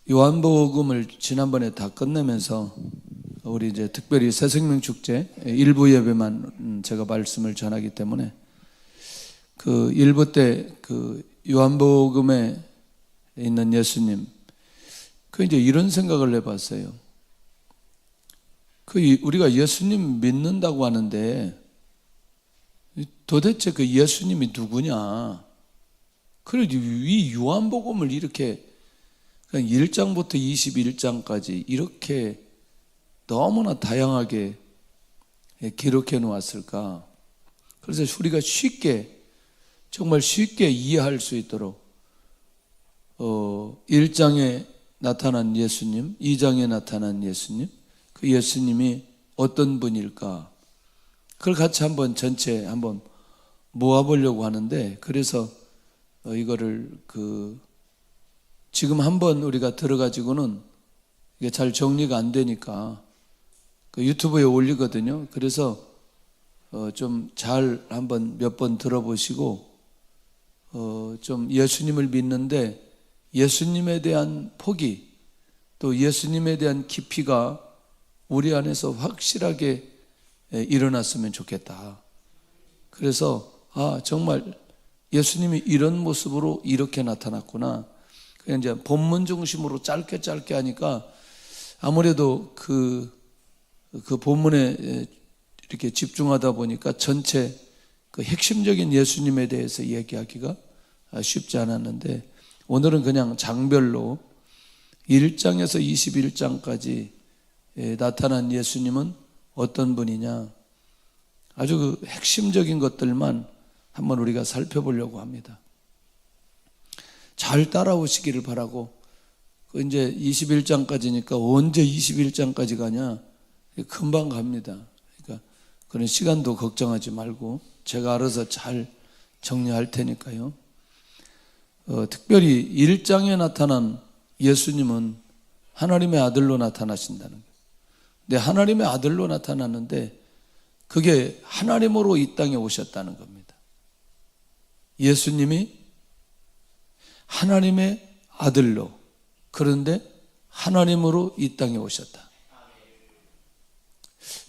요한복음을 지난번에 다 끝내면서 우리 이제 특별히 새생명 축제 일부 예배만 제가 말씀을 전하기 때문에 그 일부 때 그 요한복음에 있는 예수님, 그 이제 이런 생각을 해봤어요. 그 우리가 예수님 믿는다고 하는데 도대체 그 예수님이 누구냐? 그래도 이 요한복음을 이렇게 1장부터 21장까지 이렇게 너무나 다양하게 기록해 놓았을까? 그래서 우리가 쉽게, 정말 쉽게 이해할 수 있도록 1장에 나타난 예수님, 2장에 나타난 예수님, 그 예수님이 어떤 분일까? 그걸 같이 한번 전체 한번 모아보려고 하는데, 그래서 이거를 지금 한번 우리가 들어가지고는 이게 잘 정리가 안 되니까 유튜브에 올리거든요. 그래서 좀 잘 한번 몇 번 들어보시고 좀 예수님을 믿는데 예수님에 대한 포기, 또 예수님에 대한 깊이가 우리 안에서 확실하게 일어났으면 좋겠다. 그래서 정말 예수님이 이런 모습으로 이렇게 나타났구나. 그냥 이제 본문 중심으로 짧게 하니까 아무래도 그 본문에 이렇게 집중하다 보니까 전체 그 핵심적인 예수님에 대해서 얘기하기가 쉽지 않았는데, 오늘은 그냥 장별로 1장에서 21장까지 나타난 예수님은 어떤 분이냐, 아주 그 핵심적인 것들만 한번 우리가 살펴보려고 합니다. 잘 따라오시기를 바라고. 이제 21장까지니까 언제 21장까지 가냐? 금방 갑니다. 그러니까 그런 시간도 걱정하지 말고 제가 알아서 잘 정리할 테니까요. 특별히 1장에 나타난 예수님은 하나님의 아들로 나타나신다는 거예요. 근데 하나님의 아들로 나타났는데 그게 하나님으로 이 땅에 오셨다는 겁니다. 예수님이 하나님의 아들로, 그런데 하나님으로 이 땅에 오셨다.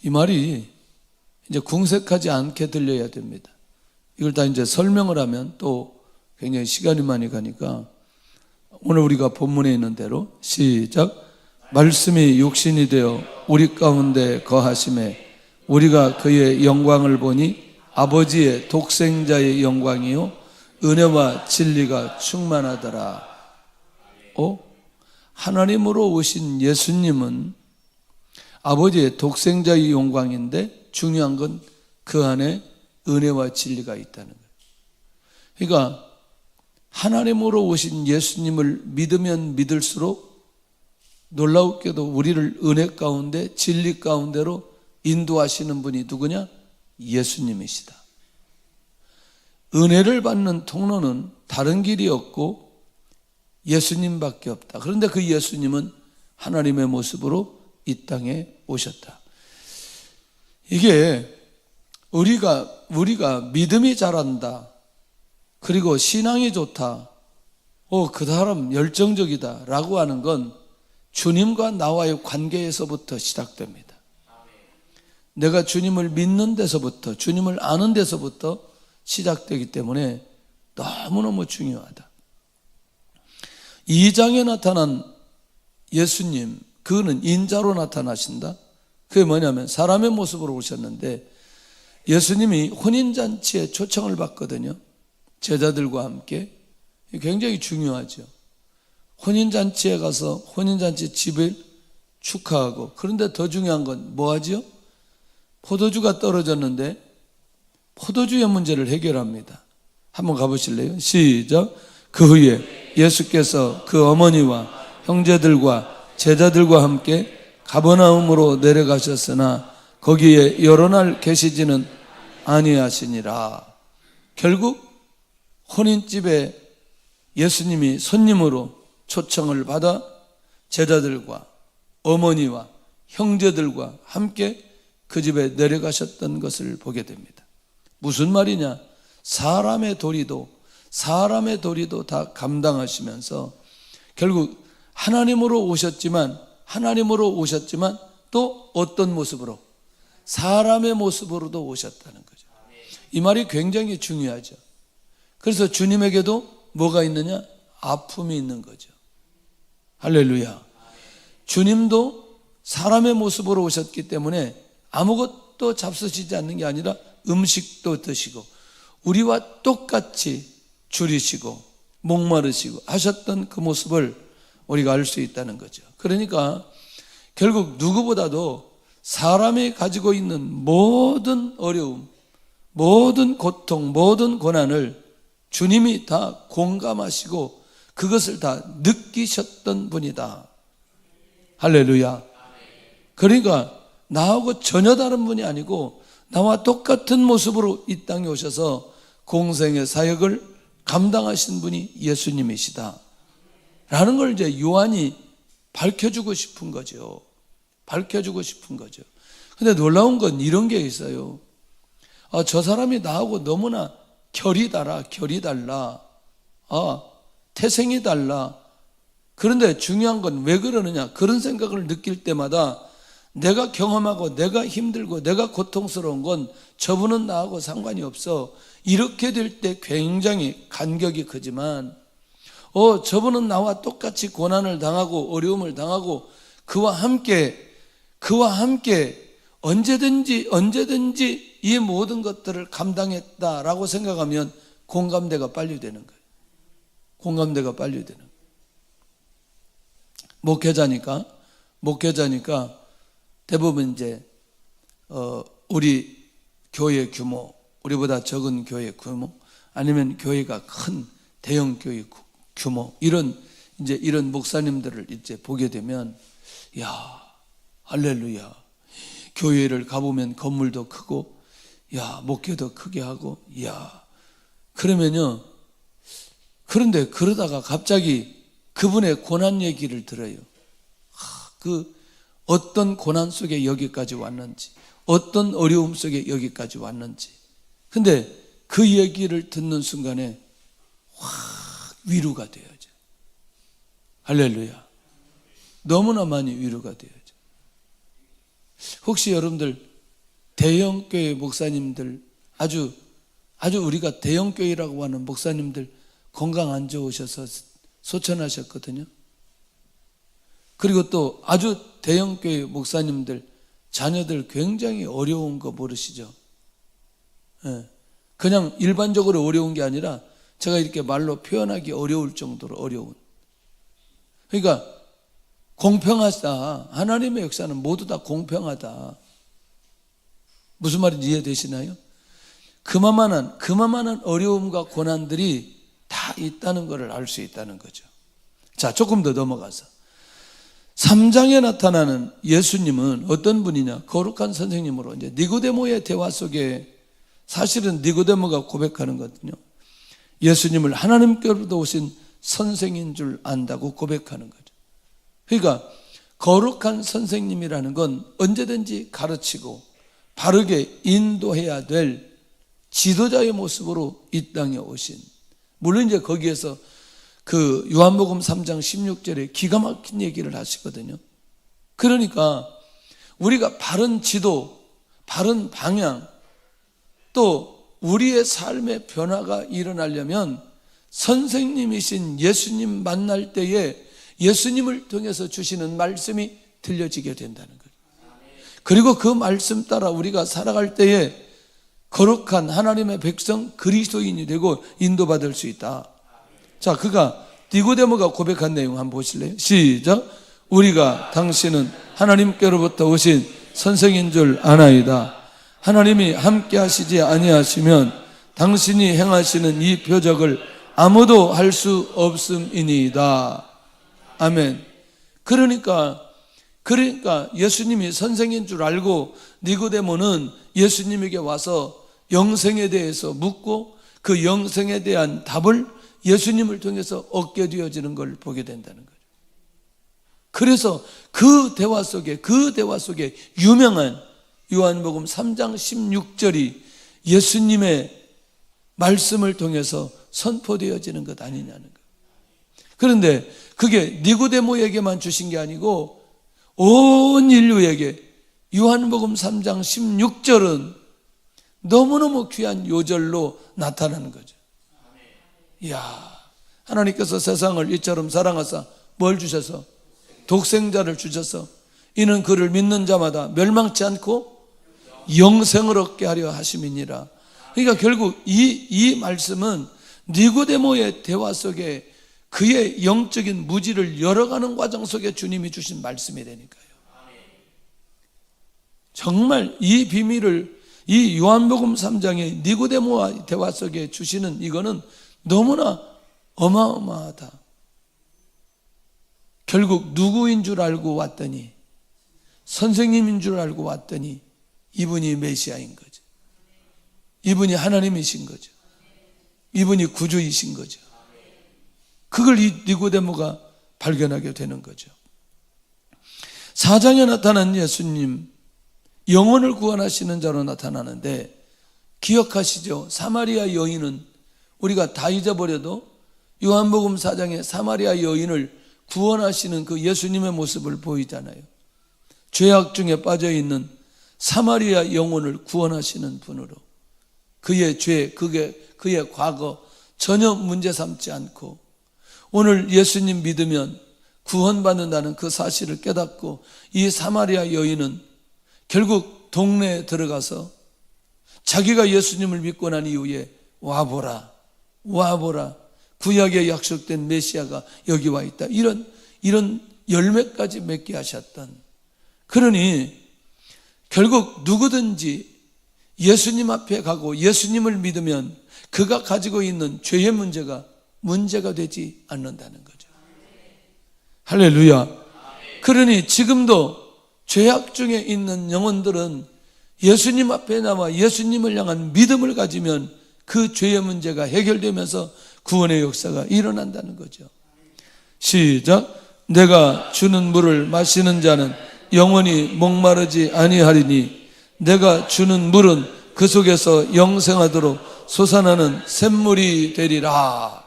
이 말이 이제 궁색하지 않게 들려야 됩니다. 이걸 다 이제 설명을 하면 또 굉장히 시간이 많이 가니까 오늘 우리가 본문에 있는 대로 시작. 말씀이 육신이 되어 우리 가운데 거하심에 우리가 그의 영광을 보니 아버지의 독생자의 영광이요 은혜와 진리가 충만하더라. 하나님으로 오신 예수님은 아버지의 독생자의 영광인데 중요한 건 그 안에 은혜와 진리가 있다는 거예요. 그러니까 하나님으로 오신 예수님을 믿으면 믿을수록 놀라웠게도 우리를 은혜 가운데 진리 가운데로 인도하시는 분이 누구냐? 예수님이시다. 은혜를 받는 통로는 다른 길이 없고 예수님밖에 없다. 그런데 그 예수님은 하나님의 모습으로 이 땅에 오셨다. 이게 우리가 믿음이 잘한다, 그리고 신앙이 좋다, 그 사람 열정적이다 라고 하는 건 주님과 나와의 관계에서부터 시작됩니다. 내가 주님을 믿는 데서부터, 주님을 아는 데서부터 시작되기 때문에 너무너무 중요하다. 2장에 나타난 예수님, 그거는 인자로 나타나신다. 그게 뭐냐면 사람의 모습으로 오셨는데 예수님이 혼인잔치에 초청을 받거든요. 제자들과 함께. 굉장히 중요하죠. 혼인잔치에 가서 혼인잔치 집을 축하하고, 그런데 더 중요한 건 뭐하죠? 포도주가 떨어졌는데 포도주의 문제를 해결합니다. 한번 가보실래요? 시작. 그 후에 예수께서 그 어머니와 형제들과 제자들과 함께 가버나움으로 내려가셨으나 거기에 여러 날 계시지는 아니하시니라. 결국 혼인집에 예수님이 손님으로 초청을 받아 제자들과 어머니와 형제들과 함께 그 집에 내려가셨던 것을 보게 됩니다. 무슨 말이냐? 사람의 도리도 다 감당하시면서 결국 하나님으로 오셨지만 또 어떤 모습으로? 사람의 모습으로도 오셨다는 거죠. 이 말이 굉장히 중요하죠. 그래서 주님에게도 뭐가 있느냐? 아픔이 있는 거죠. 할렐루야. 주님도 사람의 모습으로 오셨기 때문에 아무것도 잡수시지 않는 게 아니라 음식도 드시고 우리와 똑같이 줄이시고 목마르시고 하셨던 그 모습을 우리가 알 수 있다는 거죠. 그러니까 결국 누구보다도 사람이 가지고 있는 모든 어려움, 모든 고통, 모든 고난을 주님이 다 공감하시고 그것을 다 느끼셨던 분이다. 할렐루야. 그러니까 나하고 전혀 다른 분이 아니고 나와 똑같은 모습으로 이 땅에 오셔서 공생의 사역을 감당하신 분이 예수님이시다 라는 걸 이제 요한이 밝혀주고 싶은 거죠. 밝혀주고 싶은 거죠. 근데 놀라운 건 이런 게 있어요. 저 사람이 나하고 너무나 결이 달라. 태생이 달라. 그런데 중요한 건 왜 그러느냐? 그런 생각을 느낄 때마다 내가 경험하고 내가 힘들고 내가 고통스러운 건 저분은 나하고 상관이 없어. 이렇게 될 때 굉장히 간격이 크지만 저분은 나와 똑같이 고난을 당하고 어려움을 당하고 그와 함께 언제든지 이 모든 것들을 감당했다라고 생각하면 공감대가 빨리 되는 거예요. 공감대가 빨리 되는 거예요. 목회자니까 대부분 이제 우리 교회 규모, 우리보다 적은 교회 규모, 아니면 교회가 큰 대형 교회 규모, 이런 목사님들을 이제 보게 되면, 야, 할렐루야. 교회를 가보면 건물도 크고, 야, 목회도 크게 하고, 야. 그러면요. 그런데 그러다가 갑자기 그분의 고난 얘기를 들어요. 그 어떤 고난 속에 여기까지 왔는지, 어떤 어려움 속에 여기까지 왔는지. 근데 그 얘기를 듣는 순간에 확 위로가 되어져. 할렐루야. 너무나 많이 위로가 되어져. 혹시 여러분들 대형교회 목사님들, 아주 우리가 대형교회라고 하는 목사님들 건강 안 좋으셔서 소천하셨거든요. 그리고 또 아주 대형교회 목사님들 자녀들 굉장히 어려운 거 모르시죠? 그냥 일반적으로 어려운 게 아니라 제가 이렇게 말로 표현하기 어려울 정도로 어려운. 그러니까 공평하다. 하나님의 역사는 모두 다 공평하다. 무슨 말인지 이해되시나요? 그만한 어려움과 고난들이 다 있다는 것을 알 수 있다는 거죠. 자, 조금 더 넘어가서 3장에 나타나는 예수님은 어떤 분이냐? 거룩한 선생님으로 이제 니고데모의 대화 속에 사실은 니고데모가 고백하는 거거든요. 예수님을 하나님께로부터 오신 선생인 줄 안다고 고백하는 거죠. 그러니까 거룩한 선생님이라는 건 언제든지 가르치고 바르게 인도해야 될 지도자의 모습으로 이 땅에 오신, 물론 이제 거기에서 그 요한복음 3장 16절에 기가 막힌 얘기를 하시거든요. 그러니까 우리가 바른 지도, 바른 방향, 또 우리의 삶의 변화가 일어나려면 선생님이신 예수님 만날 때에 예수님을 통해서 주시는 말씀이 들려지게 된다는 거예요. 그리고 그 말씀 따라 우리가 살아갈 때에 거룩한 하나님의 백성 그리스도인이 되고 인도받을 수 있다. 자, 그가 니고데모가 고백한 내용 한번 보실래요? 시작. 우리가 당신은 하나님께로부터 오신 선생인 줄 아나이다. 하나님이 함께 하시지 아니하시면 당신이 행하시는 이 표적을 아무도 할 수 없음이니이다. 아멘. 그러니까 예수님이 선생인 줄 알고 니고데모는 예수님에게 와서 영생에 대해서 묻고 그 영생에 대한 답을 예수님을 통해서 얻게 되어지는 걸 보게 된다는 거죠. 그래서 그 대화 속에 유명한 요한복음 3장 16절이 예수님의 말씀을 통해서 선포되어지는 것 아니냐는 거예요. 그런데 그게 니고데모에게만 주신 게 아니고 온 인류에게 요한복음 3장 16절은 너무너무 귀한 요절로 나타나는 거죠. 이야, 하나님께서 세상을 이처럼 사랑하사 뭘 주셔서? 독생자를 주셔서 이는 그를 믿는 자마다 멸망치 않고 영생을 얻게 하려 하심이니라. 그러니까 결국 이 말씀은 니고데모의 대화 속에 그의 영적인 무지를 열어가는 과정 속에 주님이 주신 말씀이 되니까요. 정말 이 비밀을 이 요한복음 3장의 니고데모와 대화 속에 주시는 이거는 너무나 어마어마하다. 결국 누구인 줄 알고 왔더니, 선생님인 줄 알고 왔더니 이분이 메시아인 거죠. 이분이 하나님이신 거죠. 이분이 구주이신 거죠. 그걸 이 니고데모가 발견하게 되는 거죠. 4장에 나타난 예수님, 영혼을 구원하시는 자로 나타나는데, 기억하시죠? 사마리아 여인은 우리가 다 잊어버려도 요한복음 4장에 사마리아 여인을 구원하시는 그 예수님의 모습을 보이잖아요. 죄악 중에 빠져있는 사마리아 영혼을 구원하시는 분으로 그의 죄, 그의 과거 전혀 문제 삼지 않고 오늘 예수님 믿으면 구원받는다는 그 사실을 깨닫고 이 사마리아 여인은 결국 동네에 들어가서 자기가 예수님을 믿고 난 이후에 와보라 구약에 약속된 메시아가 여기 와 있다, 이런 열매까지 맺게 하셨던. 그러니 결국 누구든지 예수님 앞에 가고 예수님을 믿으면 그가 가지고 있는 죄의 문제가 되지 않는다는 거죠. 할렐루야. 그러니 지금도 죄악 중에 있는 영혼들은 예수님 앞에 나와 예수님을 향한 믿음을 가지면 그 죄의 문제가 해결되면서 구원의 역사가 일어난다는 거죠. 시작. 내가 주는 물을 마시는 자는 영원히 목마르지 아니하리니 내가 주는 물은 그 속에서 영생하도록 솟아나는 샘물이 되리라.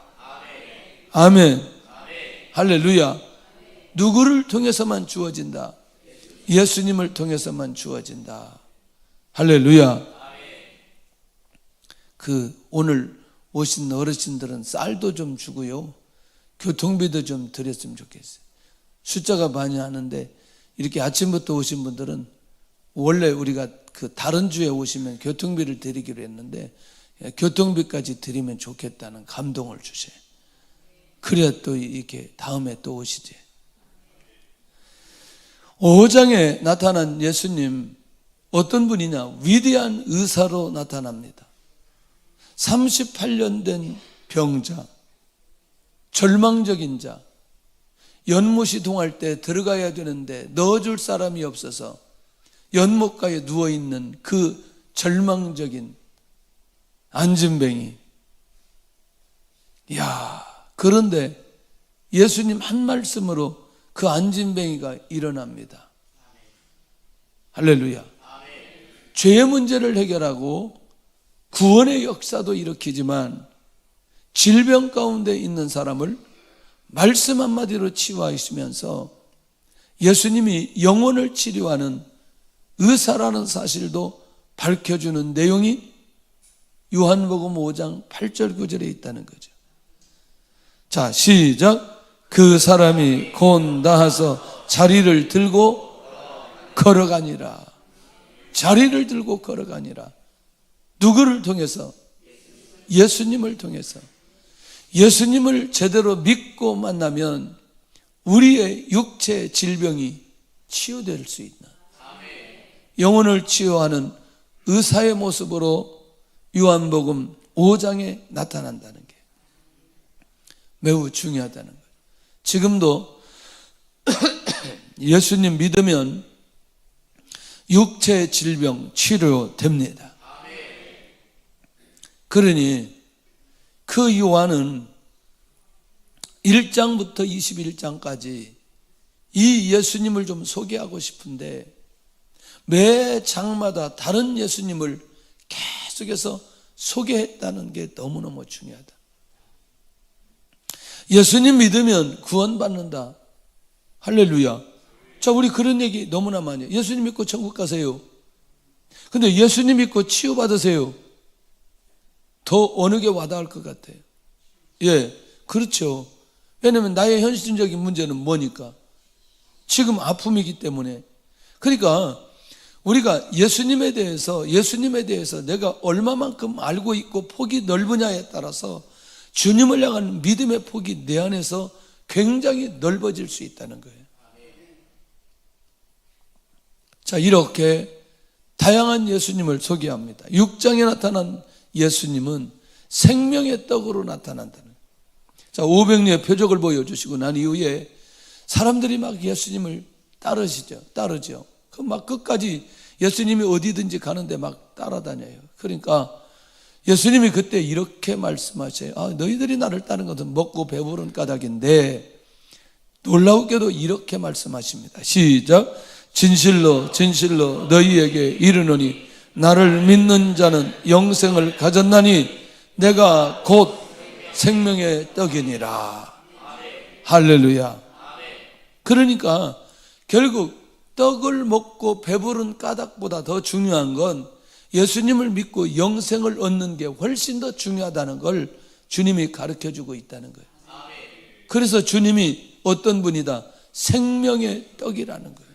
아멘. 할렐루야. 누구를 통해서만 주어진다? 예수님을 통해서만 주어진다. 할렐루야. 오늘 오신 어르신들은 쌀도 좀 주고요, 교통비도 좀 드렸으면 좋겠어요. 숫자가 많이 하는데 이렇게 아침부터 오신 분들은 원래 우리가 다른 주에 오시면 교통비를 드리기로 했는데 교통비까지 드리면 좋겠다는 감동을 주세요. 그래야 또 이렇게 다음에 또 오시지. 5장에 나타난 예수님, 어떤 분이냐? 위대한 의사로 나타납니다. 38년 된 병자, 절망적인 자, 연못이 동할 때 들어가야 되는데 넣어줄 사람이 없어서 연못가에 누워있는 그 절망적인 안진뱅이. 그런데 예수님 한 말씀으로 그 안진뱅이가 일어납니다. 할렐루야. 죄의 문제를 해결하고 구원의 역사도 일으키지만 질병 가운데 있는 사람을 말씀 한마디로 치유하시면서 예수님이 영혼을 치료하는 의사라는 사실도 밝혀주는 내용이 요한복음 5장 8절 9절에 있다는 거죠. 자, 시작. 그 사람이 곧 나아서 자리를 들고 걸어가니라. 자리를 들고 걸어가니라. 누구를 통해서? 예수님을 통해서. 예수님을 제대로 믿고 만나면 우리의 육체 질병이 치유될 수 있는, 영혼을 치유하는 의사의 모습으로 요한복음 5장에 나타난다는 게 매우 중요하다는 거예요. 지금도 예수님 믿으면 육체 질병 치료됩니다. 그러니 그 요한은 1장부터 21장까지 이 예수님을 좀 소개하고 싶은데 매 장마다 다른 예수님을 계속해서 소개했다는 게 너무너무 중요하다. 예수님 믿으면 구원받는다. 할렐루야. 자, 우리 그런 얘기 너무나 많이 해요. 예수님 믿고 천국 가세요. 근데 예수님 믿고 치유받으세요. 더 어느 게 와닿을 것 같아요? 예, 그렇죠. 왜냐하면 나의 현실적인 문제는 뭐니까? 지금 아픔이기 때문에. 그러니까 우리가 예수님에 대해서 내가 얼마만큼 알고 있고 폭이 넓으냐에 따라서 주님을 향한 믿음의 폭이 내 안에서 굉장히 넓어질 수 있다는 거예요. 자, 이렇게 다양한 예수님을 소개합니다. 6장에 나타난 예수님은 생명의 떡으로 나타난다는 거예요. 자, 500리의 표적을 보여주시고 난 이후에 사람들이 막 예수님을 따르죠. 그 막 끝까지 예수님이 어디든지 가는데 막 따라다녀요. 그러니까 예수님이 그때 이렇게 말씀하셔요. 너희들이 나를 따르는 것은 먹고 배부른 까닭인데, 놀라우게도 이렇게 말씀하십니다. 시작. 진실로 진실로 너희에게 이르노니 나를 믿는 자는 영생을 가졌나니 내가 곧 생명의 떡이니라. 할렐루야. 그러니까 결국 떡을 먹고 배부른 까닭보다 더 중요한 건 예수님을 믿고 영생을 얻는 게 훨씬 더 중요하다는 걸 주님이 가르쳐주고 있다는 거예요. 그래서 주님이 어떤 분이다? 생명의 떡이라는 거예요.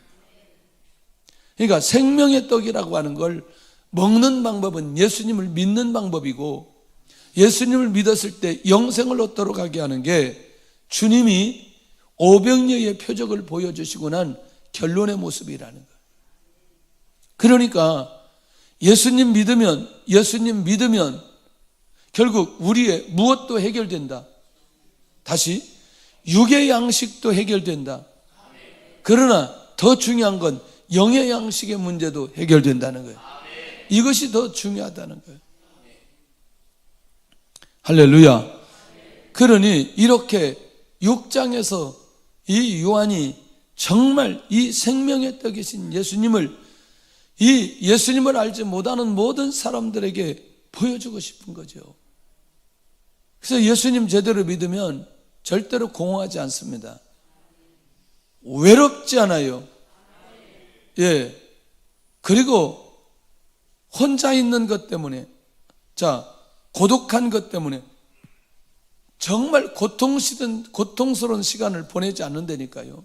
그러니까 생명의 떡이라고 하는 걸 먹는 방법은 예수님을 믿는 방법이고, 예수님을 믿었을 때 영생을 얻도록 하게 하는 게 주님이 오병이어의 표적을 보여주시고 난 결론의 모습이라는 거예요. 그러니까 예수님 믿으면 결국 우리의 무엇도 해결된다. 다시 육의 양식도 해결된다. 그러나 더 중요한 건 영의 양식의 문제도 해결된다는 거예요. 이것이 더 중요하다는 거예요. 할렐루야. 그러니 이렇게 6장에서 이 요한이 정말 이 생명의 떡이신 예수님을, 이 예수님을 알지 못하는 모든 사람들에게 보여주고 싶은 거죠. 그래서 예수님 제대로 믿으면 절대로 공허하지 않습니다. 외롭지 않아요. 예. 그리고 혼자 있는 것 때문에, 고독한 것 때문에 정말 고통스러운 시간을 보내지 않는다니까요.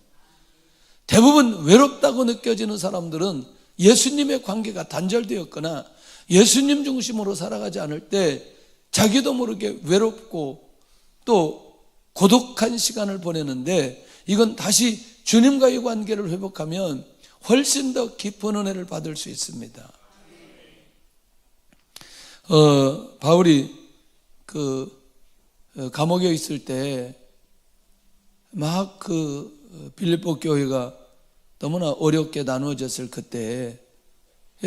대부분 외롭다고 느껴지는 사람들은 예수님의 관계가 단절되었거나 예수님 중심으로 살아가지 않을 때 자기도 모르게 외롭고 또 고독한 시간을 보내는데, 이건 다시 주님과의 관계를 회복하면 훨씬 더 깊은 은혜를 받을 수 있습니다. 바울이 감옥에 있을 때 막 빌립보 교회가 너무나 어렵게 나누어졌을 그때,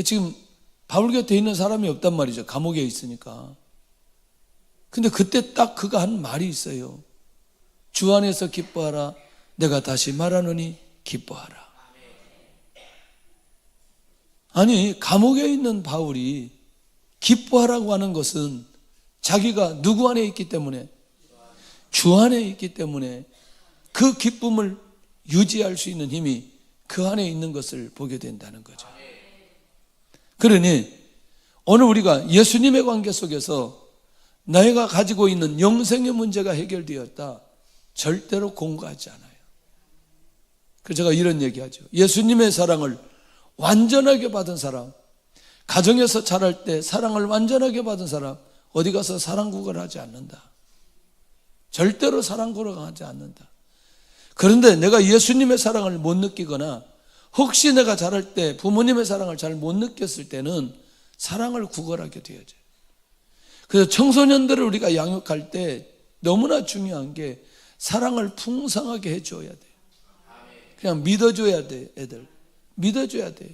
지금 바울 곁에 있는 사람이 없단 말이죠. 감옥에 있으니까. 근데 그때 딱 그가 한 말이 있어요. 주 안에서 기뻐하라. 내가 다시 말하노니 기뻐하라. 아니, 감옥에 있는 바울이 기뻐하라고 하는 것은 자기가 누구 안에 있기 때문에, 주 안에 있기 때문에 그 기쁨을 유지할 수 있는 힘이 그 안에 있는 것을 보게 된다는 거죠. 그러니 오늘 우리가 예수님의 관계 속에서 내가 가지고 있는 영생의 문제가 해결되었다, 절대로 공고하지 않아요. 그래서 제가 이런 얘기하죠. 예수님의 사랑을 완전하게 받은 사람, 가정에서 자랄 때 사랑을 완전하게 받은 사람, 어디 가서 사랑 구걸을 하지 않는다. 절대로 사랑 구걸하지 않는다. 그런데 내가 예수님의 사랑을 못 느끼거나 혹시 내가 자랄 때 부모님의 사랑을 잘 못 느꼈을 때는 사랑을 구걸하게 되어져요. 그래서 청소년들을 우리가 양육할 때 너무나 중요한 게 사랑을 풍성하게 해줘야 돼요. 그냥 믿어줘야 돼요. 애들 믿어줘야 돼요.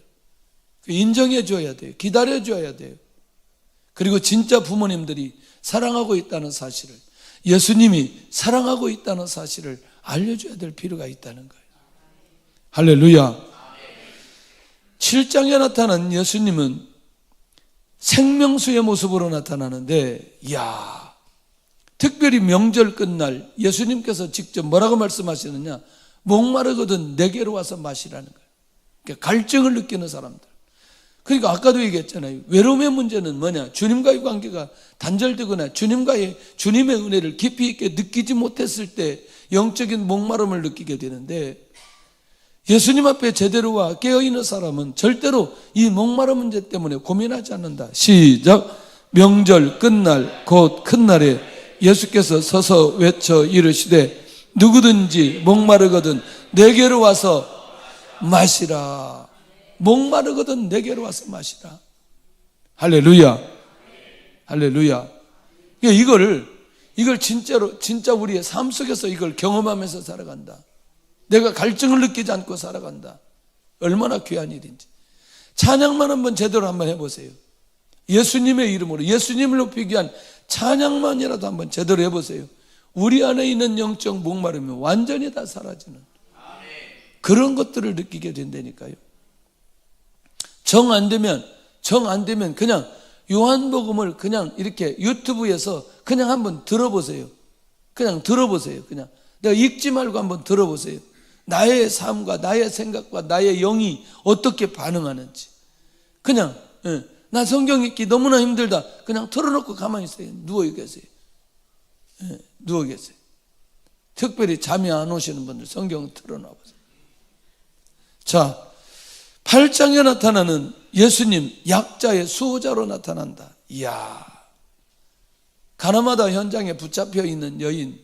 인정해줘야 돼요. 기다려줘야 돼요. 그리고 진짜 부모님들이 사랑하고 있다는 사실을, 예수님이 사랑하고 있다는 사실을 알려줘야 될 필요가 있다는 거예요. 할렐루야. 7장에 나타난 예수님은 생명수의 모습으로 나타나는데, 이야, 특별히 명절 끝날 예수님께서 직접 뭐라고 말씀하시느냐, 목마르거든 내게로 와서 마시라는 거예요. 그러니까 갈증을 느끼는 사람들. 그러니까 아까도 얘기했잖아요. 외로움의 문제는 뭐냐, 주님과의 관계가 단절되거나 주님의 은혜를 깊이 있게 느끼지 못했을 때 영적인 목마름을 느끼게 되는데, 예수님 앞에 제대로 와 깨어있는 사람은 절대로 이 목마름 문제 때문에 고민하지 않는다. 시작. 명절 끝날 곧 큰 날에 예수께서 서서 외쳐 이르시되 누구든지 목마르거든 내게로 와서 마시라. 목마르거든 내게로 와서 마시라. 할렐루야. 할렐루야. 이걸 진짜 우리의 삶 속에서 이걸 경험하면서 살아간다. 내가 갈증을 느끼지 않고 살아간다. 얼마나 귀한 일인지. 찬양만 한번 제대로 한번 해보세요. 예수님의 이름으로 예수님을 높이기 위한 찬양만이라도 한번 제대로 해보세요. 우리 안에 있는 영적 목마름이 완전히 다 사라지는 그런 것들을 느끼게 된다니까요. 정 안 되면 그냥 요한복음을 그냥 이렇게 유튜브에서 그냥 한번 들어보세요. 그냥 들어보세요. 그냥 내가 읽지 말고 한번 들어보세요. 나의 삶과 나의 생각과 나의 영이 어떻게 반응하는지. 그냥 나 성경 읽기 너무나 힘들다. 그냥 틀어놓고 가만히 있어요. 누워 계세요. 누워 계세요. 특별히 잠이 안 오시는 분들 성경 틀어놔 보세요. 자, 8장에 나타나는 예수님 약자의 수호자로 나타난다. 이야, 가나마다 현장에 붙잡혀 있는 여인,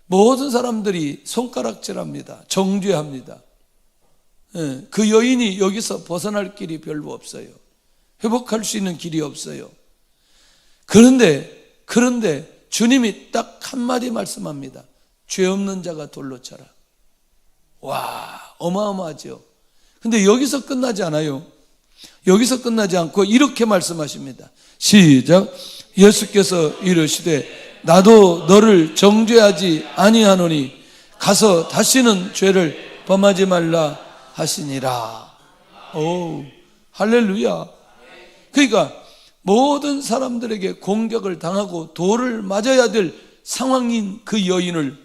모든 사람들이 손가락질합니다. 정죄합니다. 그 여인이 여기서 벗어날 길이 별로 없어요. 회복할 수 있는 길이 없어요. 그런데 주님이 딱 한마디 말씀합니다. 죄 없는 자가 돌로 쳐라. 와, 어마어마하죠. 근데 여기서 끝나지 않아요. 여기서 끝나지 않고 이렇게 말씀하십니다. 시작. 예수께서 이르시되 나도 너를 정죄하지 아니하노니 가서 다시는 죄를 범하지 말라 하시니라. 오, 할렐루야. 그러니까 모든 사람들에게 공격을 당하고 돌을 맞아야 될 상황인 그 여인을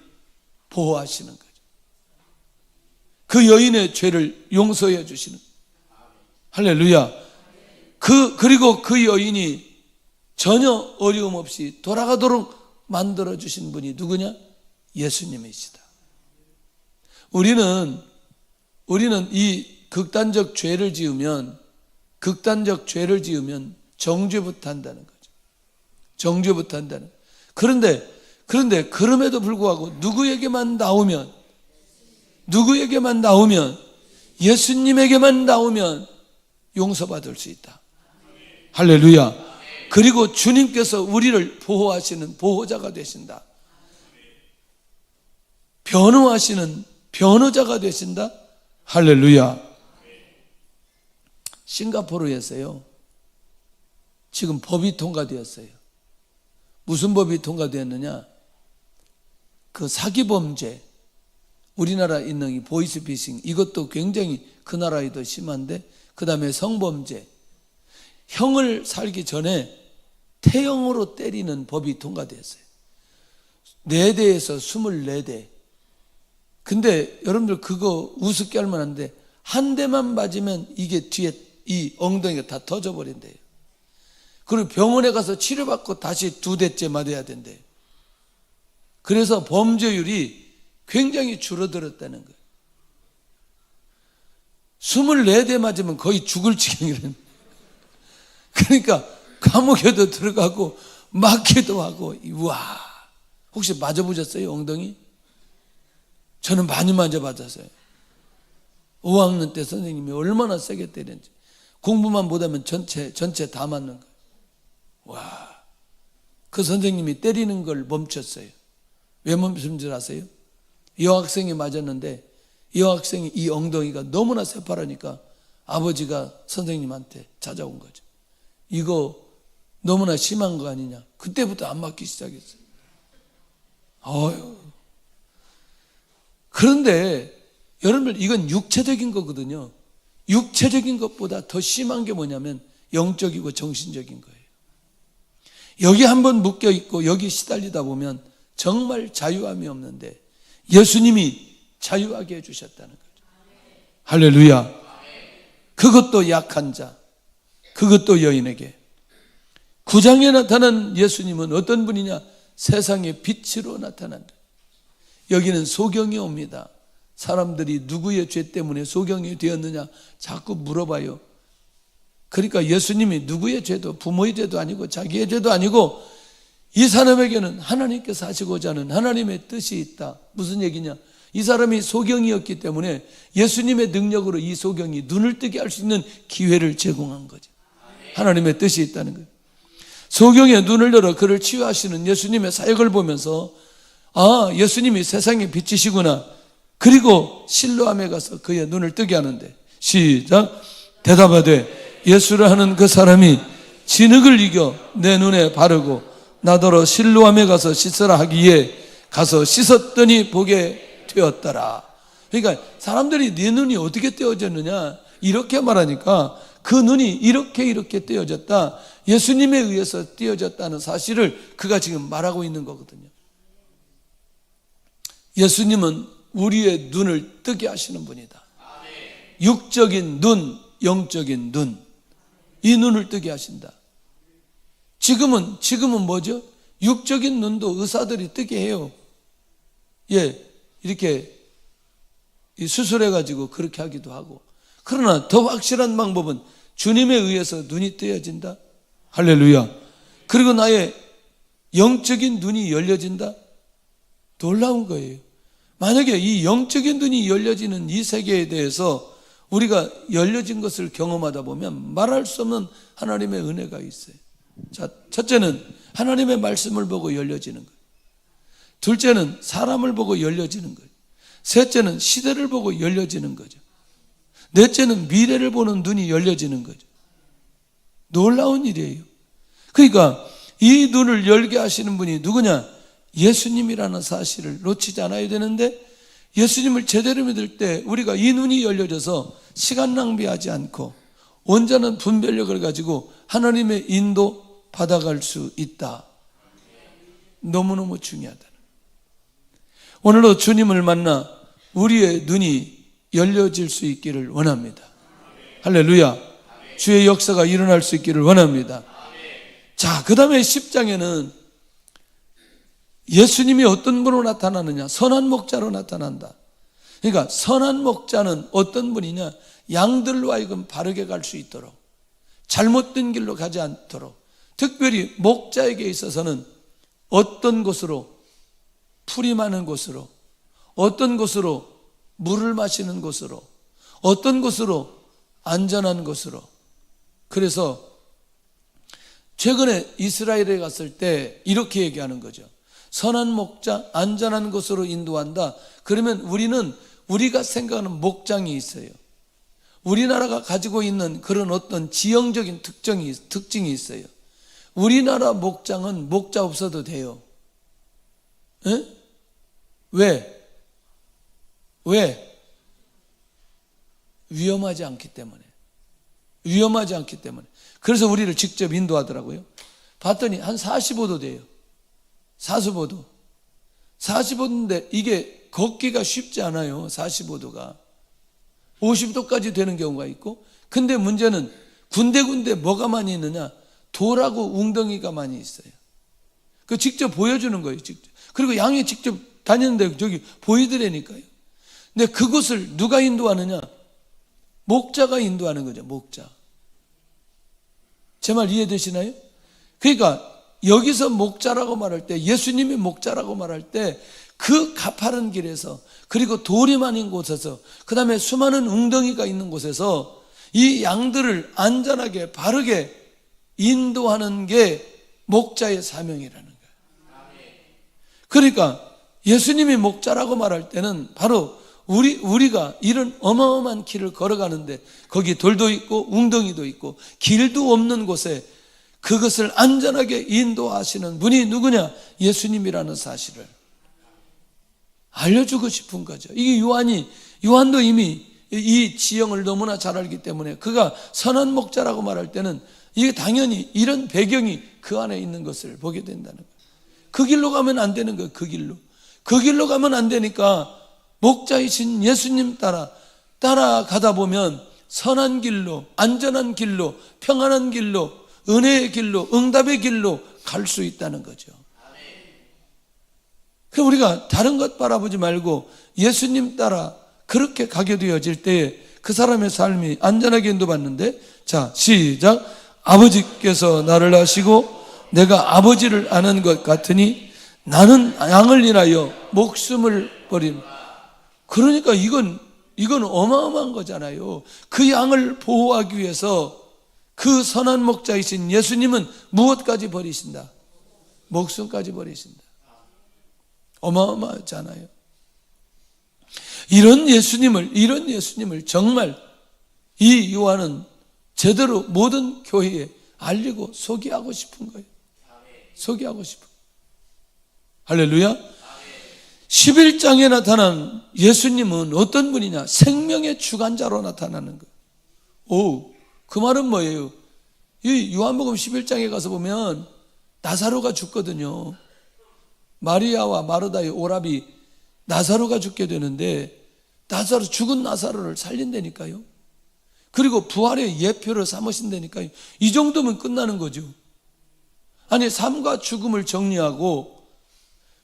보호하시는 거죠. 그 여인의 죄를 용서해 주시는 거예요. 할렐루야. 그리고 그 여인이 전혀 어려움 없이 돌아가도록 만들어주신 분이 누구냐? 예수님이시다. 우리는 이 극단적 죄를 지으면 정죄부터 한다는 거죠. 정죄부터 한다는. 그런데 그럼에도 불구하고 누구에게만 나오면 예수님에게만 나오면 용서받을 수 있다. 할렐루야. 그리고 주님께서 우리를 보호하시는 보호자가 되신다. 변호하시는 변호자가 되신다. 할렐루야. 싱가포르에서요, 지금 법이 통과되었어요. 무슨 법이 통과되었느냐? 그 사기범죄, 우리나라 있는 이 보이스피싱, 이것도 굉장히 그 나라에도 심한데, 그 다음에 성범죄, 형을 살기 전에 태형으로 때리는 법이 통과됐어요. 4대에서 24대. 근데 여러분들 그거 우습게 할 만한데, 한 대만 맞으면 이게 뒤에 이 엉덩이가 다 터져버린대요. 그리고 병원에 가서 치료받고 다시 2대째 맞아야 된대요. 그래서 범죄율이 굉장히 줄어들었다는 거예요. 24대 맞으면 거의 죽을 지경이라는. 그러니까 감옥에도 들어가고 맞기도 하고. 우와, 혹시 맞아보셨어요? 엉덩이? 저는 많이 맞아봤어요. 5학년 때 선생님이 얼마나 세게 때렸는지. 공부만 못하면 전체 다 맞는 거예요. 와, 그 선생님이 때리는 걸 멈췄어요. 왜 멈춘 줄 아세요? 여학생이 맞았는데 여학생이 이 엉덩이가 너무나 새파라니까 아버지가 선생님한테 찾아온 거죠. 이거 너무나 심한 거 아니냐. 그때부터 안 맞기 시작했어요. 그런데 여러분들, 이건 육체적인 거거든요. 육체적인 것보다 더 심한 게 뭐냐면 영적이고 정신적인 거예요. 여기 한번 묶여 있고 여기 시달리다 보면 정말 자유함이 없는데 예수님이 자유하게 해주셨다는 거죠. 할렐루야. 그것도 약한 자, 그것도 여인에게. 9장에 나타난 예수님은 어떤 분이냐? 세상의 빛으로 나타난다. 여기는 소경이 옵니다. 사람들이 누구의 죄 때문에 소경이 되었느냐 자꾸 물어봐요. 그러니까 예수님이 누구의 죄도, 부모의 죄도 아니고 자기의 죄도 아니고 이 사람에게는 하나님께서 하시고자 하는 하나님의 뜻이 있다. 무슨 얘기냐? 이 사람이 소경이었기 때문에 예수님의 능력으로 이 소경이 눈을 뜨게 할 수 있는 기회를 제공한 거죠. 하나님의 뜻이 있다는 거예요. 소경의 눈을 열어 그를 치유하시는 예수님의 사역을 보면서 아, 예수님이 세상의 빛이시구나. 그리고 실로암에 가서 그의 눈을 뜨게 하는데, 시작. 대답하되 예수를 하는 그 사람이 진흙을 이겨 내 눈에 바르고 나더러 실로암에 가서 씻으라 하기에 가서 씻었더니 보게 되었더라. 그러니까 사람들이 네 눈이 어떻게 떼어졌느냐 이렇게 말하니까 그 눈이 이렇게 떼어졌다, 예수님에 의해서 떼어졌다는 사실을 그가 지금 말하고 있는 거거든요. 예수님은 우리의 눈을 뜨게 하시는 분이다. 육적인 눈, 영적인 눈, 이 눈을 뜨게 하신다. 지금은 뭐죠? 육적인 눈도 의사들이 뜨게 해요. 예, 이렇게 수술해가지고 그렇게 하기도 하고. 그러나 더 확실한 방법은 주님에 의해서 눈이 뜨여진다. 할렐루야. 그리고 나의 영적인 눈이 열려진다. 놀라운 거예요. 만약에 이 영적인 눈이 열려지는 이 세계에 대해서 우리가 열려진 것을 경험하다 보면 말할 수 없는 하나님의 은혜가 있어요. 자, 첫째는 하나님의 말씀을 보고 열려지는 거예요. 둘째는 사람을 보고 열려지는 거예요. 셋째는 시대를 보고 열려지는 거죠. 넷째는 미래를 보는 눈이 열려지는 거죠. 놀라운 일이에요. 그러니까 이 눈을 열게 하시는 분이 누구냐? 예수님이라는 사실을 놓치지 않아야 되는데, 예수님을 제대로 믿을 때 우리가 이 눈이 열려져서 시간 낭비하지 않고 온전한 분별력을 가지고 하나님의 인도 받아갈 수 있다. 너무너무 중요하다. 오늘도 주님을 만나 우리의 눈이 열려질 수 있기를 원합니다. 할렐루야. 주의 역사가 일어날 수 있기를 원합니다. 자, 그 다음에 10장에는 예수님이 어떤 분으로 나타나느냐? 선한 목자로 나타난다. 그러니까 선한 목자는 어떤 분이냐? 양들로 하여금 바르게 갈 수 있도록, 잘못된 길로 가지 않도록, 특별히 목자에게 있어서는 어떤 곳으로, 풀이 많은 곳으로, 어떤 곳으로, 물을 마시는 곳으로, 어떤 곳으로, 안전한 곳으로. 그래서 최근에 이스라엘에 갔을 때 이렇게 얘기하는 거죠. 선한 목자, 안전한 곳으로 인도한다. 그러면 우리가 생각하는 목장이 있어요. 우리나라가 가지고 있는 그런 어떤 지형적인 특징이 있어요. 우리나라 목장은 목자 없어도 돼요. 에? 왜? 위험하지 않기 때문에. 그래서 우리를 직접 인도하더라고요. 봤더니 한 45도 돼요. 45도인데 이게 걷기가 쉽지 않아요. 45도가 50도까지 되는 경우가 있고, 근데 문제는 군데군데 뭐가 많이 있느냐? 돌하고 웅덩이가 많이 있어요. 그 직접 보여주는 거예요. 직접. 그리고 양이 직접 다니는데 저기 보이더라니까요. 근데 그곳을 누가 인도하느냐? 목자가 인도하는 거죠. 목자. 제 말 이해되시나요? 그러니까 여기서 목자라고 말할 때, 예수님이 목자라고 말할 때 그 가파른 길에서, 그리고 돌이 많은 곳에서, 그 다음에 수많은 웅덩이가 있는 곳에서 이 양들을 안전하게 바르게 인도하는 게 목자의 사명이라는 거예요. 그러니까 예수님이 목자라고 말할 때는 바로 우리가 이런 어마어마한 길을 걸어가는데 거기 돌도 있고 웅덩이도 있고 길도 없는 곳에 그것을 안전하게 인도하시는 분이 누구냐? 예수님이라는 사실을 알려주고 싶은 거죠. 이게 요한도 이미 이 지형을 너무나 잘 알기 때문에 그가 선한 목자라고 말할 때는 이게 당연히 이런 배경이 그 안에 있는 것을 보게 된다는 거예요. 그 길로 가면 안 되는 거예요. 그 길로 가면 안 되니까 목자이신 예수님 따라가다 보면 선한 길로, 안전한 길로, 평안한 길로, 은혜의 길로, 응답의 길로 갈 수 있다는 거죠. 그럼 우리가 다른 것 바라보지 말고 예수님 따라 그렇게 가게 되어질 때에 그 사람의 삶이 안전하게 인도받는데, 자, 시작. 아버지께서 나를 아시고 내가 아버지를 아는 것 같으니 나는 양을 인하여 목숨을 버림. 그러니까 이건 어마어마한 거잖아요. 그 양을 보호하기 위해서 그 선한 목자이신 예수님은 무엇까지 버리신다? 목숨까지 버리신다. 어마어마하잖아요. 이런 예수님을 정말 이 요한은 제대로 모든 교회에 알리고 소개하고 싶은 거예요. 소개하고 싶은 거예요. 할렐루야. 11장에 나타난 예수님은 어떤 분이냐? 생명의 주관자로 나타나는 거예요. 그 말은 뭐예요? 이 요한복음 11장에 가서 보면 나사로가 죽거든요. 마리아와 마르다의 오랍이 나사로가 죽게 되는데 죽은 나사로를 살린다니까요. 그리고 부활의 예표를 삼으신다니까요. 이 정도면 끝나는 거죠. 아니, 삶과 죽음을 정리하고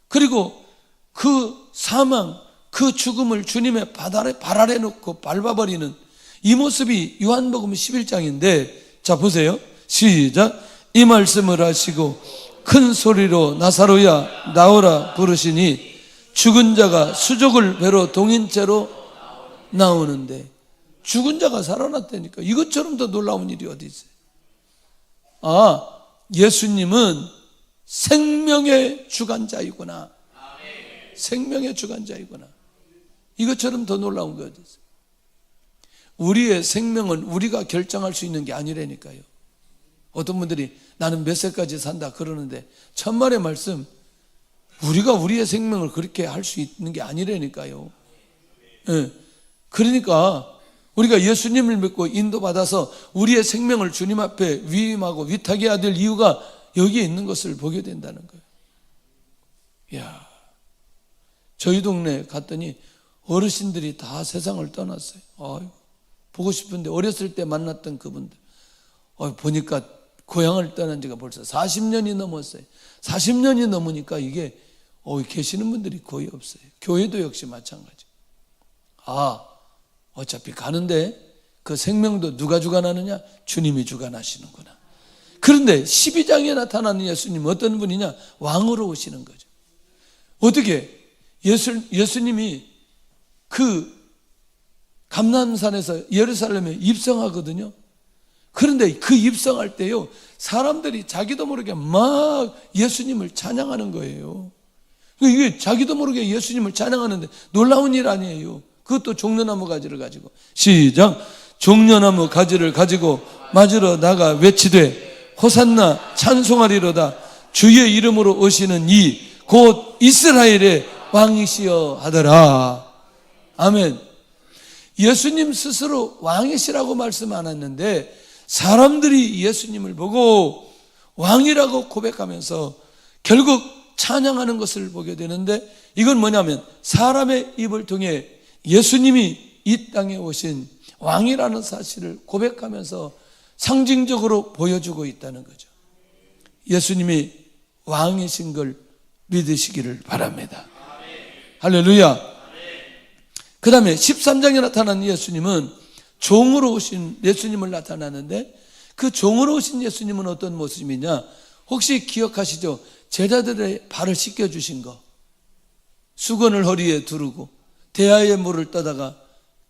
그리고 그 사망, 그 죽음을 주님의 발 아래 놓고 밟아버리는 이 모습이 요한복음 11장인데, 자 보세요. 시작. 이 말씀을 하시고 큰 소리로 나사로야 나오라 부르시니 죽은 자가 수족을 배로 동인채로 나오는데, 죽은 자가 살아났다니까. 이것처럼 더 놀라운 일이 어디 있어요? 예수님은 생명의 주관자이구나. 생명의 주관자이구나. 이것처럼 더 놀라운 게 어디 있어요? 우리의 생명은 우리가 결정할 수 있는 게 아니라니까요. 어떤 분들이 나는 몇 세까지 산다 그러는데, 천만의 말씀, 우리가 우리의 생명을 그렇게 할 수 있는 게 아니라니까요. 그러니까 우리가 예수님을 믿고 인도받아서 우리의 생명을 주님 앞에 위임하고 위탁해야 될 이유가 여기에 있는 것을 보게 된다는 거예요. 저희 동네 갔더니 어르신들이 다 세상을 떠났어요. 보고 싶은데 어렸을 때 만났던 그분들 보니까 고향을 떠난 지가 벌써 40년이 넘었어요. 40년이 넘으니까 이게 계시는 분들이 거의 없어요. 교회도 역시 마찬가지. 어차피 가는데 그 생명도 누가 주관하느냐? 주님이 주관하시는구나. 그런데 12장에 나타나는 예수님은 어떤 분이냐? 왕으로 오시는 거죠. 어떻게? 예수님이 그 감람산에서 예루살렘에 입성하거든요. 그런데 그 입성할 때요, 사람들이 자기도 모르게 막 예수님을 찬양하는 거예요. 이게 자기도 모르게 예수님을 찬양하는데 놀라운 일 아니에요. 그것도 종려나무 가지를 가지고. 시작. 종려나무 가지를 가지고 맞으러 나가 외치되 호산나 찬송하리로다. 주의 이름으로 오시는 이 곧 이스라엘의 왕이시여 하더라. 아멘. 예수님 스스로 왕이시라고 말씀 안 했는데 사람들이 예수님을 보고 왕이라고 고백하면서 결국 찬양하는 것을 보게 되는데, 이건 뭐냐면 사람의 입을 통해 예수님이 이 땅에 오신 왕이라는 사실을 고백하면서 상징적으로 보여주고 있다는 거죠. 예수님이 왕이신 걸 믿으시기를 바랍니다. 할렐루야. 그 다음에 13장에 나타난 예수님은 종으로 오신 예수님을 나타나는데, 그 종으로 오신 예수님은 어떤 모습이냐? 혹시 기억하시죠? 제자들의 발을 씻겨주신 거, 수건을 허리에 두르고 대야의 물을 떠다가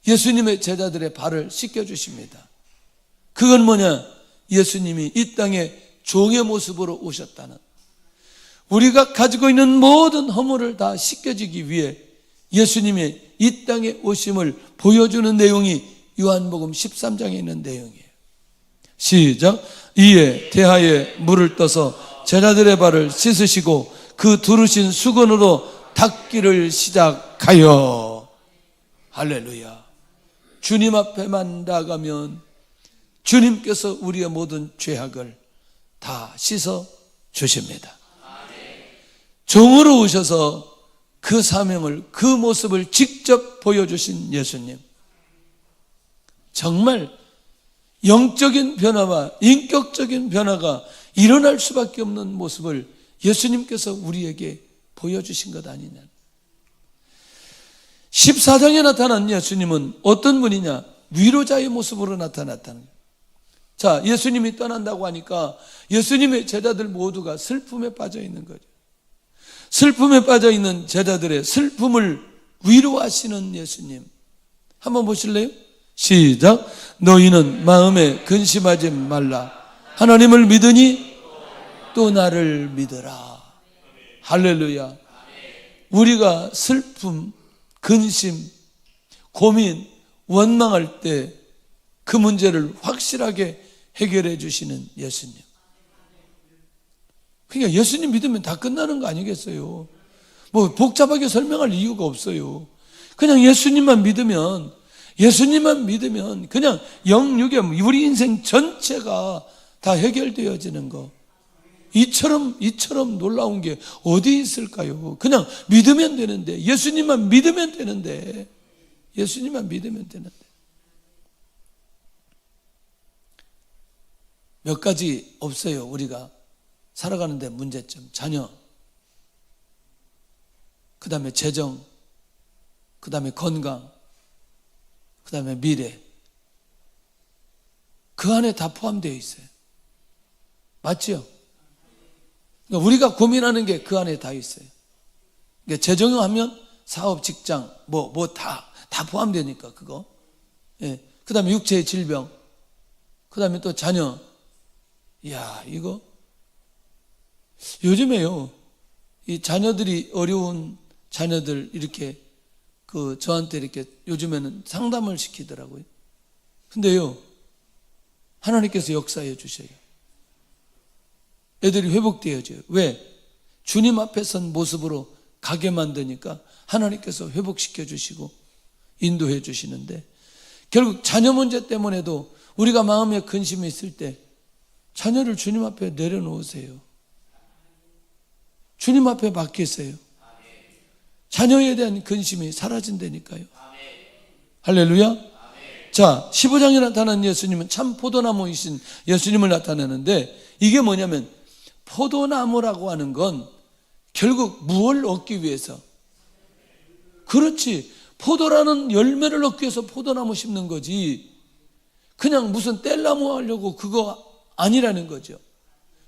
예수님의 제자들의 발을 씻겨주십니다. 그건 뭐냐? 예수님이 이 땅에 종의 모습으로 오셨다는, 우리가 가지고 있는 모든 허물을 다 씻겨지기 위해 예수님의 이 땅에 오심을 보여주는 내용이 요한복음 13장에 있는 내용이에요. 시작. 이에 대하에 물을 떠서 제자들의 발을 씻으시고 그 두르신 수건으로 닦기를 시작하여. 할렐루야. 주님 앞에만 나가면 주님께서 우리의 모든 죄악을 다 씻어 주십니다. 종으로 오셔서 그 사명을, 그 모습을 직접 보여주신 예수님, 정말 영적인 변화와 인격적인 변화가 일어날 수밖에 없는 모습을 예수님께서 우리에게 보여주신 것 아니냐. 14장에 나타난 예수님은 어떤 분이냐? 위로자의 모습으로 나타났다는 거예요. 자, 예수님이 떠난다고 하니까 예수님의 제자들 모두가 슬픔에 빠져 있는 거죠. 슬픔에 빠져 있는 제자들의 슬픔을 위로하시는 예수님. 한번 보실래요? 시작. 너희는 마음에 근심하지 말라. 하나님을 믿으니 또 나를 믿으라. 할렐루야. 우리가 슬픔, 근심, 고민, 원망할 때 그 문제를 확실하게 해결해 주시는 예수님. 그러니까 예수님 믿으면 다 끝나는 거 아니겠어요? 뭐 복잡하게 설명할 이유가 없어요. 그냥 예수님만 믿으면 그냥 영육의 우리 인생 전체가 다 해결되어지는 거. 이처럼 놀라운 게 어디 있을까요? 그냥 믿으면 되는데, 예수님만 믿으면 되는데. 몇 가지 없어요. 우리가 살아가는데 문제점. 자녀, 그 다음에 재정, 그 다음에 건강, 그 다음에 미래. 그 안에 다 포함되어 있어요. 맞죠? 그러니까 우리가 고민하는 게 그 안에 다 있어요. 그러니까 재정하면 사업, 직장, 다 포함되니까 그거. 예. 그 다음에 육체의 질병, 그 다음에 또 자녀. 이야, 이거 요즘에요, 이 자녀들이 어려운 자녀들 이렇게 저한테 이렇게 요즘에는 상담을 시키더라고요. 근데요, 하나님께서 역사해 주셔요. 애들이 회복되어져요. 왜? 주님 앞에 선 모습으로 가게 만드니까 하나님께서 회복시켜 주시고 인도해 주시는데, 결국 자녀 문제 때문에도 우리가 마음에 근심이 있을 때 자녀를 주님 앞에 내려놓으세요. 주님 앞에 맡기세요. 자녀에 대한 근심이 사라진다니까요. 할렐루야. 자, 15장에 나타난 예수님은 참 포도나무이신 예수님을 나타내는데, 이게 뭐냐면 포도나무라고 하는 건 결국 무엇을 얻기 위해서? 그렇지, 포도라는 열매를 얻기 위해서 포도나무 심는 거지, 그냥 무슨 뗄나무 하려고 그거 아니라는 거죠.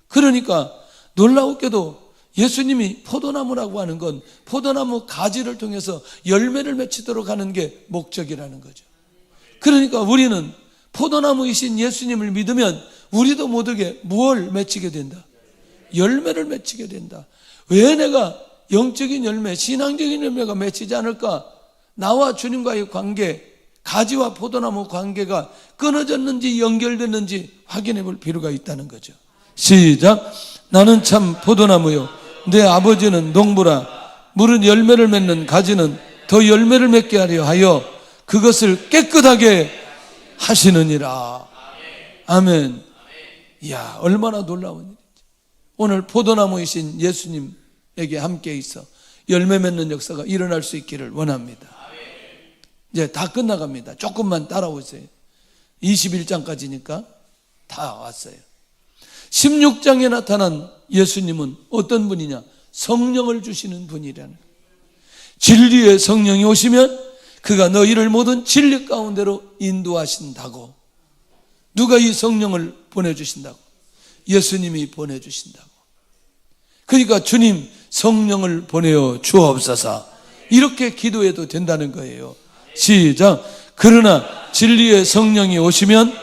그러니까 놀라웠게도 예수님이 포도나무라고 하는 건 포도나무 가지를 통해서 열매를 맺히도록 하는 게 목적이라는 거죠. 그러니까 우리는 포도나무이신 예수님을 믿으면 우리도 모두게 무엇을 맺히게 된다? 열매를 맺히게 된다. 왜 내가 영적인 열매, 신앙적인 열매가 맺히지 않을까? 나와 주님과의 관계, 가지와 포도나무 관계가 끊어졌는지 연결됐는지 확인해 볼 필요가 있다는 거죠. 시작. 나는 참 포도나무요, 내 아버지는 농부라. 물은 열매를 맺는 가지는 더 열매를 맺게 하려 하여 그것을 깨끗하게 하시느니라. 아멘. 이야, 얼마나 놀라운 일이지. 오늘 포도나무이신 예수님에게 함께 있어 열매 맺는 역사가 일어날 수 있기를 원합니다. 이제 다 끝나갑니다. 조금만 따라오세요. 21장까지니까 다 왔어요. 16장에 나타난 예수님은 어떤 분이냐? 성령을 주시는 분이라는 거예요. 진리의 성령이 오시면 그가 너희를 모든 진리 가운데로 인도하신다고. 누가 이 성령을 보내주신다고? 예수님이 보내주신다고. 그러니까 주님 성령을 보내어 주옵소서, 이렇게 기도해도 된다는 거예요. 시작. 그러나 진리의 성령이 오시면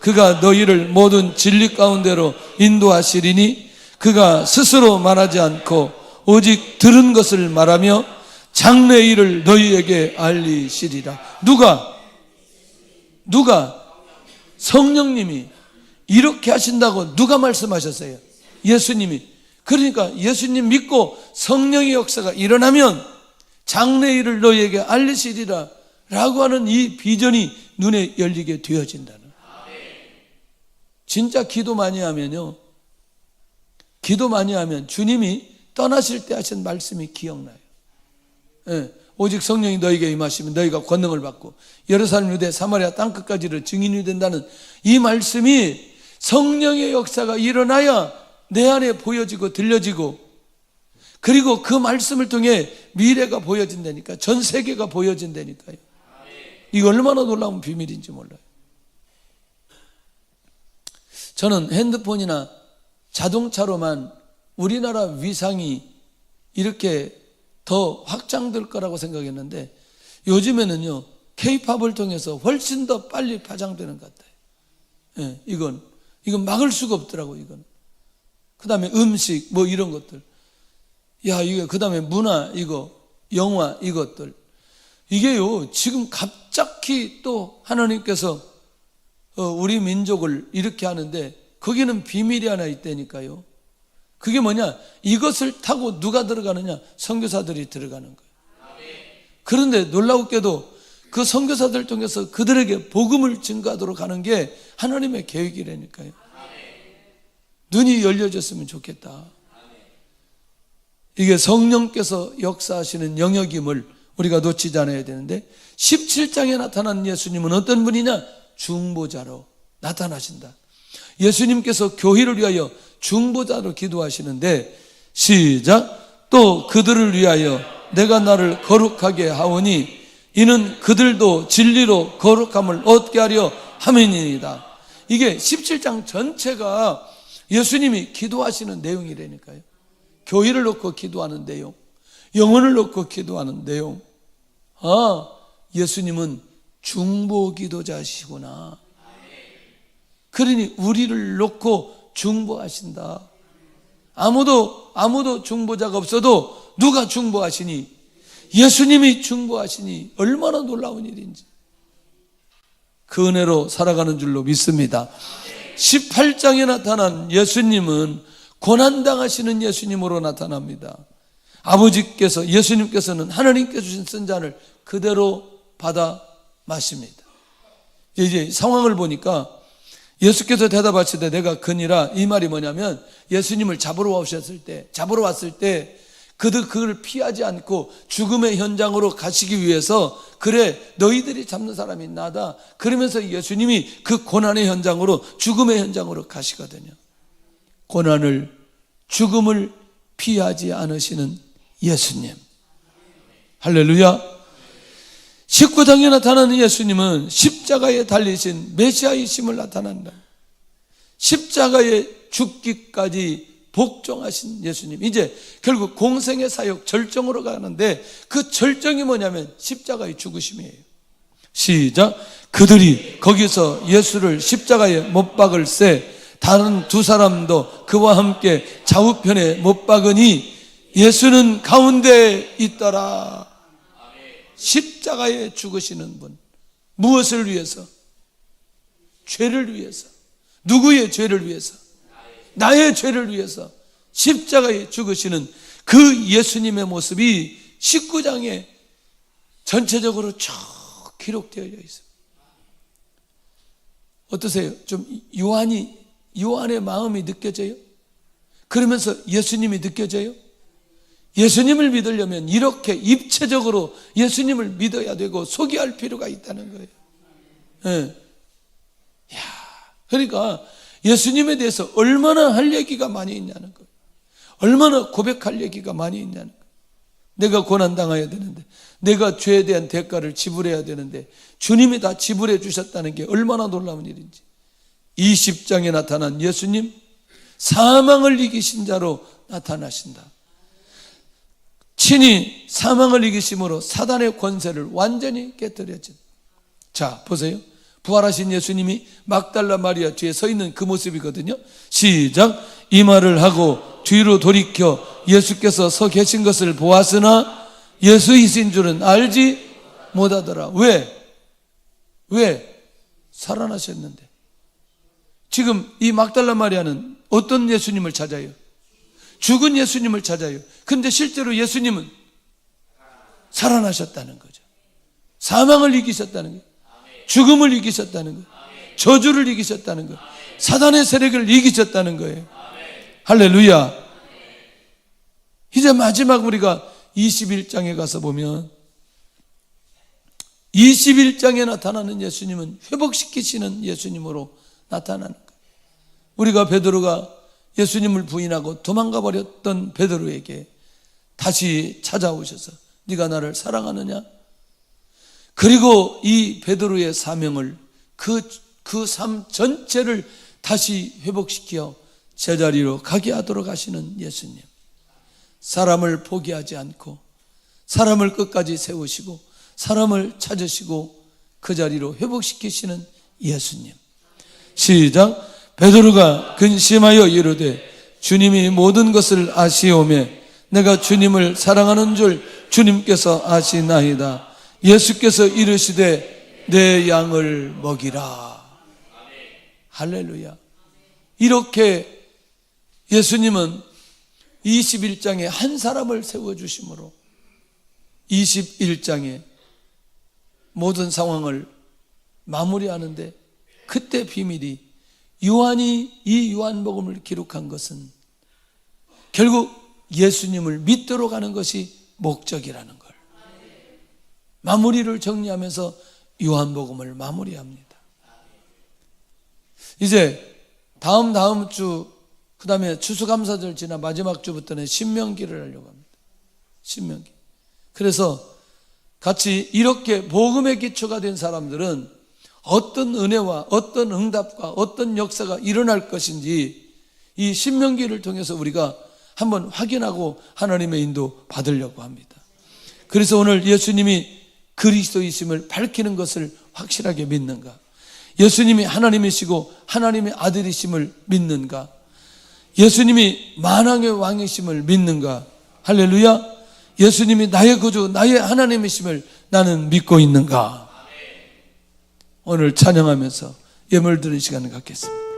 그가 너희를 모든 진리 가운데로 인도하시리니 그가 스스로 말하지 않고 오직 들은 것을 말하며 장래 일을 너희에게 알리시리라. 누가? 성령님이 이렇게 하신다고 누가 말씀하셨어요? 예수님이. 그러니까 예수님 믿고 성령의 역사가 일어나면 장래 일을 너희에게 알리시리라 라고 하는 이 비전이 눈에 열리게 되어진다는. 진짜 기도 많이 하면요, 기도 많이 하면 주님이 떠나실 때 하신 말씀이 기억나요. 예, 오직 성령이 너에게 임하시면 너희가 권능을 받고 예루살렘, 유대, 사마리아 땅끝까지를 증인이 된다는 이 말씀이 성령의 역사가 일어나야 내 안에 보여지고 들려지고, 그리고 그 말씀을 통해 미래가 보여진다니까, 전 세계가 보여진다니까요. 이거 얼마나 놀라운 비밀인지 몰라요. 저는 핸드폰이나 자동차로만 우리나라 위상이 이렇게 더 확장될 거라고 생각했는데, 요즘에는요 K-팝을 통해서 훨씬 더 빨리 파장되는 것 같아요. 예, 이건 막을 수가 없더라고요. 이건. 그 다음에 음식 뭐 이런 것들, 이게 그 다음에 문화, 영화 이것들, 이게요 지금 갑자기 또 하나님께서 우리 민족을 이렇게 하는데, 거기는 비밀이 하나 있다니까요. 그게 뭐냐, 이것을 타고 누가 들어가느냐, 선교사들이 들어가는 거예요. 그런데 놀라웠게도 그 선교사들 통해서 그들에게 복음을 증가하도록 하는 게 하나님의 계획이라니까요. 눈이 열려졌으면 좋겠다. 이게 성령께서 역사하시는 영역임을 우리가 놓치지 않아야 되는데, 17장에 나타난 예수님은 어떤 분이냐, 중보자로 나타나신다. 예수님께서 교회를 위하여 중보자로 기도하시는데, 시작. 또 그들을 위하여 내가 나를 거룩하게 하오니 이는 그들도 진리로 거룩함을 얻게 하려 함이니이다. 이게 17장 전체가 예수님이 기도하시는 내용이라니까요. 교회를 놓고 기도하는 내용, 영혼을 놓고 기도하는 내용. 예수님은 중보 기도자시구나. 그러니 우리를 놓고 중보하신다. 아무도 중보자가 없어도 누가 중보하시니? 예수님이 중보하시니 얼마나 놀라운 일인지 그 은혜로 살아가는 줄로 믿습니다. 18장에 나타난 예수님은 고난당하시는 예수님으로 나타납니다. 아버지께서, 예수님께서는 하나님께 주신 쓴 잔을 그대로 받아 마십니다. 이제 상황을 보니까 예수께서 대답하시되 내가 그니라, 이 말이 뭐냐면, 예수님을 잡으러 왔을 때 그걸 피하지 않고 죽음의 현장으로 가시기 위해서, 그래 너희들이 잡는 사람이 나다, 그러면서 예수님이 그 고난의 현장으로, 죽음의 현장으로 가시거든요. 고난을, 죽음을 피하지 않으시는 예수님. 할렐루야. 19장에 나타나는 예수님은 십자가에 달리신 메시아이심을 나타난다. 십자가에 죽기까지 복종하신 예수님. 이제 결국 공생의 사역 절정으로 가는데, 그 절정이 뭐냐면 십자가의 죽으심이에요. 시작. 그들이 거기서 예수를 십자가에 못 박을새 다른 두 사람도 그와 함께 좌우편에 못 박으니 예수는 가운데 있더라. 십자가에 죽으시는 분, 무엇을 위해서? 죄를 위해서. 누구의 죄를 위해서? 나의 죄를 위해서 십자가에 죽으시는 그 예수님의 모습이 19장에 전체적으로 쭉 기록되어 있습니다. 어떠세요? 좀 요한의 마음이 느껴져요? 그러면서 예수님이 느껴져요? 예수님을 믿으려면 이렇게 입체적으로 예수님을 믿어야 되고 소개할 필요가 있다는 거예요. 네. 그러니까 예수님에 대해서 얼마나 할 얘기가 많이 있냐는 거예요. 얼마나 고백할 얘기가 많이 있냐는 거예요. 내가 고난당해야 되는데, 내가 죄에 대한 대가를 지불해야 되는데 주님이 다 지불해 주셨다는 게 얼마나 놀라운 일인지. 20장에 나타난 예수님, 사망을 이기신 자로 나타나신다. 친히 사망을 이기심으로 사단의 권세를 완전히 깨뜨려진. 자, 보세요. 부활하신 예수님이 막달라 마리아 뒤에 서 있는 그 모습이거든요. 시작. 이 말을 하고 뒤로 돌이켜 예수께서 서 계신 것을 보았으나 예수이신 줄은 알지 못하더라. 왜? 살아나셨는데. 지금 이 막달라 마리아는 어떤 예수님을 찾아요? 죽은 예수님을 찾아요. 그런데 실제로 예수님은 살아나셨다는 거죠. 사망을 이기셨다는 거예요. 죽음을 이기셨다는 거예요. 저주를 이기셨다는 거예요. 사단의 세력을 이기셨다는 거예요. 할렐루야. 이제 마지막 우리가 21장에 가서 보면 21장에 나타나는 예수님은 회복시키시는 예수님으로 나타나는 거예요. 우리가 베드로가 예수님을 부인하고 도망가 버렸던 베드로에게 다시 찾아오셔서 네가 나를 사랑하느냐? 그리고 이 베드로의 사명을 그 삶 전체를 다시 회복시켜 제자리로 가게 하도록 하시는 예수님. 사람을 포기하지 않고 사람을 끝까지 세우시고 사람을 찾으시고 그 자리로 회복시키시는 예수님. 시작. 베드로가 근심하여 이르되 주님이 모든 것을 아시오매 내가 주님을 사랑하는 줄 주님께서 아시나이다. 예수께서 이르시되 내 양을 먹이라. 할렐루야. 이렇게 예수님은 21장에 한 사람을 세워주심으로 21장에 모든 상황을 마무리하는데, 그때 비밀이, 요한이 이 요한복음을 기록한 것은 결국 예수님을 믿도록 하는 것이 목적이라는 걸 마무리를 정리하면서 요한복음을 마무리합니다. 이제 다음 주, 그 다음에 추수감사절 지나 마지막 주부터는 신명기를 하려고 합니다. 신명기. 그래서 같이 이렇게 복음의 기초가 된 사람들은 어떤 은혜와 어떤 응답과 어떤 역사가 일어날 것인지 이 신명기를 통해서 우리가 한번 확인하고 하나님의 인도 받으려고 합니다. 그래서 오늘 예수님이 그리스도이심을 밝히는 것을 확실하게 믿는가? 예수님이 하나님이시고 하나님의 아들이심을 믿는가? 예수님이 만왕의 왕이심을 믿는가? 할렐루야. 예수님이 나의 구주, 나의 하나님이심을 나는 믿고 있는가? 오늘 찬양하면서 예물 드리는 시간을 갖겠습니다.